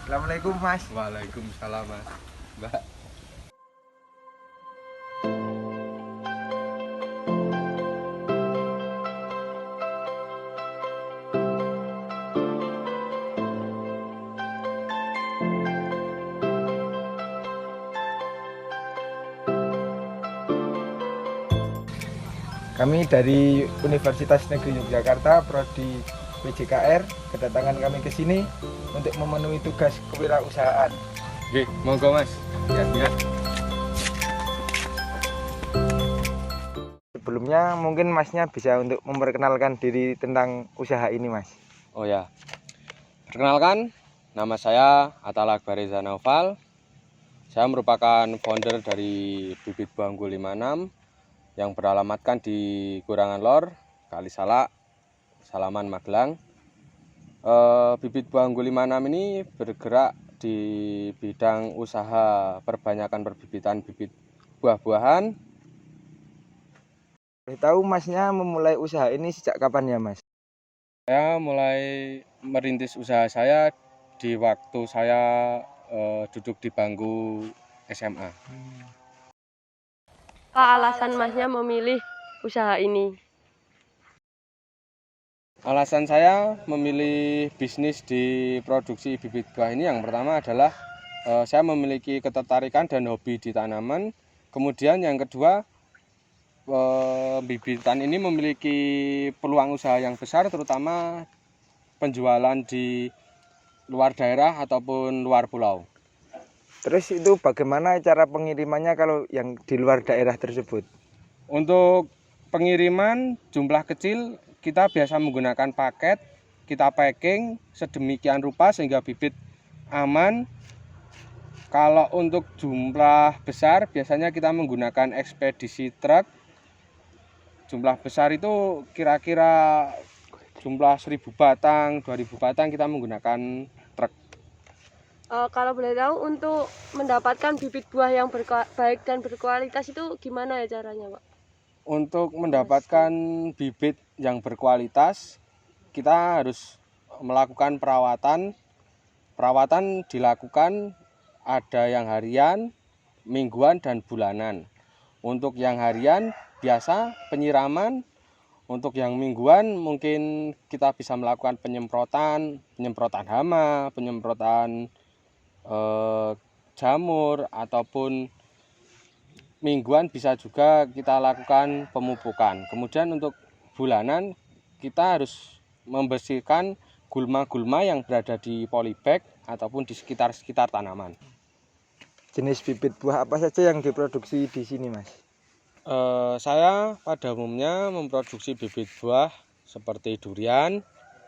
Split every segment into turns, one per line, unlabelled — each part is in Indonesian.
Assalamualaikum Mas.
Waalaikumsalam Mas. Mbak.
Kami dari Universitas Negeri Yogyakarta, Prodi PJKR, kedatangan kami ke sini untuk memenuhi tugas kewirausahaan.
Oke, monggo Mas. Ya.
Sebelumnya mungkin Masnya bisa untuk memperkenalkan diri tentang usaha ini, Mas.
Oh ya. Perkenalkan, nama saya Atala Akbar Reza Naufal. Saya merupakan founder dari Bibit Buah Unggul 56 yang beralamatkan di Kurangan Lor, Kalisalak, Salaman, Magelang. Bibit Buah Unggul 56 ini bergerak di bidang usaha perbanyakan perbibitan bibit buah-buahan.
Tahu Masnya memulai usaha ini sejak kapan ya, Mas?
Saya mulai merintis usaha saya di waktu saya duduk di bangku SMA.
Apa alasan Masnya memilih usaha ini?
Alasan saya memilih bisnis di produksi bibit buah ini yang pertama adalah saya memiliki ketertarikan dan hobi di tanaman. Kemudian yang kedua, bibitan ini memiliki peluang usaha yang besar, terutama penjualan di luar daerah ataupun luar pulau.
Terus itu bagaimana cara pengirimannya kalau yang di luar daerah tersebut?
Untuk pengiriman jumlah kecil, kita biasa menggunakan paket, kita packing sedemikian rupa sehingga bibit aman. Kalau untuk jumlah besar, biasanya kita menggunakan ekspedisi truk. Jumlah besar itu kira-kira jumlah 1.000 batang, 2.000 batang kita menggunakan truk.
Kalau boleh tahu, untuk mendapatkan bibit buah yang baik dan berkualitas itu gimana ya caranya, Pak?
Untuk mendapatkan bibit yang berkualitas, kita harus melakukan perawatan. Perawatan dilakukan ada yang harian, mingguan, dan bulanan. Untuk yang harian biasa penyiraman. Untuk yang mingguan mungkin kita bisa melakukan penyemprotan hama, penyemprotan jamur, ataupun mingguan bisa juga kita lakukan pemupukan. Kemudian untuk bulanan kita harus membersihkan gulma-gulma yang berada di polybag ataupun di sekitar tanaman.
Jenis bibit buah apa saja yang diproduksi di sini, Mas?
Saya pada umumnya memproduksi bibit buah seperti durian,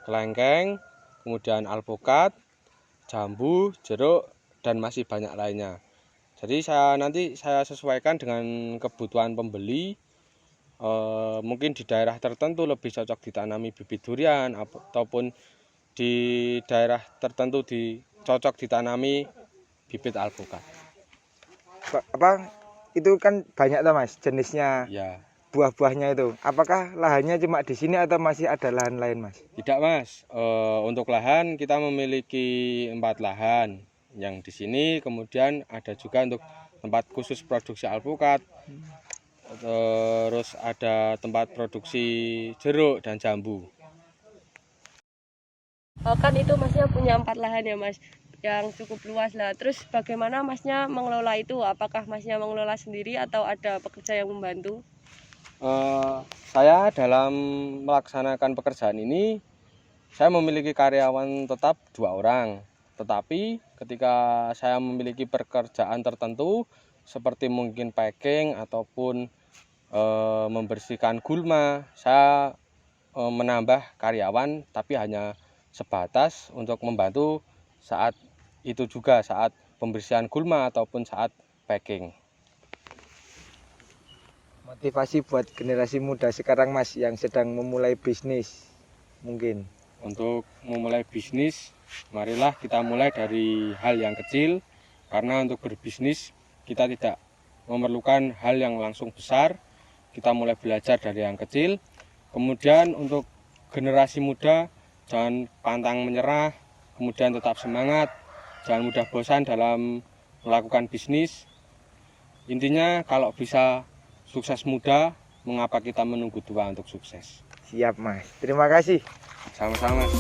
kelengkeng, kemudian alpukat, jambu, jeruk, dan masih banyak lainnya. Jadi nanti saya sesuaikan dengan kebutuhan pembeli. Mungkin di daerah tertentu lebih cocok ditanami bibit durian, ataupun di daerah tertentu cocok ditanami bibit alpukat.
Itu kan banyak tuh, Mas, jenisnya.
Ya.
Buah-buahnya itu. Apakah lahannya cuma di sini atau masih ada lahan lain, Mas?
Tidak, Mas. Untuk lahan kita memiliki 4 lahan yang di sini, kemudian ada juga untuk tempat khusus produksi alpukat. Terus ada tempat produksi jeruk dan jambu.
Kan itu Masnya punya 4 lahan ya, Mas, yang cukup luas lah. Terus bagaimana Masnya mengelola itu? Apakah Masnya mengelola sendiri atau ada pekerja yang membantu?
Saya dalam melaksanakan pekerjaan ini, saya memiliki karyawan tetap 2 orang. Tetapi ketika saya memiliki pekerjaan tertentu, seperti mungkin packing ataupun membersihkan gulma, saya menambah karyawan, tapi hanya sebatas untuk membantu saat itu juga, saat pembersihan gulma ataupun saat packing.
Motivasi buat generasi muda sekarang, Mas, yang sedang memulai bisnis mungkin.
Untuk memulai bisnis, marilah kita mulai dari hal yang kecil, karena untuk berbisnis kita tidak memerlukan hal yang langsung besar. Kita mulai belajar dari yang kecil. Kemudian untuk generasi muda, jangan pantang menyerah, kemudian tetap semangat. jangan mudah bosan dalam melakukan bisnis. Intinya kalau bisa sukses muda, mengapa kita menunggu tua untuk sukses?
Siap Mas, terima kasih.
Sama-sama Mas.